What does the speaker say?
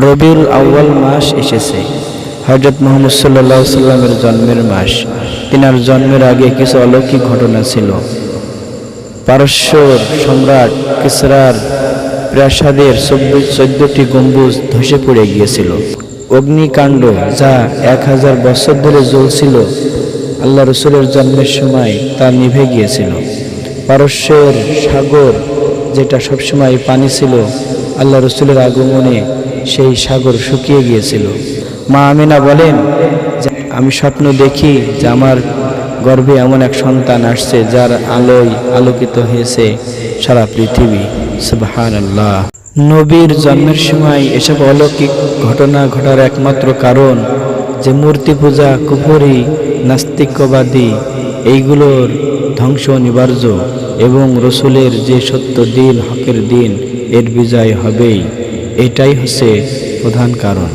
রবিউল আউয়াল মাস এসেছে। হযরত মুহাম্মদ সাল্লাল্লাহু আলাইহি সাল্লামের জন্মের মাস। তিনার জন্মের আগে কিছু অলৌকিক ঘটনা ছিল। পারস্যর সম্রাট কিসরার প্রাসাদের 14টি গম্বুজ ধসে পড়ে গিয়েছিল। অগ্নিকাণ্ড যা 1000 বছর ধরে জ্বলছিল, আল্লাহ রাসূলের জন্মের সময় তা নিভে গিয়েছিল। পারস্যের সাগর, যেটা সবসময় পানি ছিল, আল্লাহ রাসূলের আগমনে সেই সাগর শুকিয়ে গিয়েছিল। মা আমিনা বলেন যে আমি স্বপ্ন দেখি যে আমার গর্ভে এমন এক সন্তান আসছে যার আলোয় আলোকিত হয়েছে সারা পৃথিবী। সুবহানাল্লাহ। নবীর জন্মের সময় এসব অলৌকিক ঘটনা ঘটার একমাত্র কারণ যে মূর্তি পূজা, কুফরি, নাস্তিক্যবাদী এইগুলোর ধ্বংস অনিবার্য এবং রসুলের যে সত্য দিন, হকের দিন, এর বিজয় হবেই, এটাই হচ্ছে প্রধান কারণ।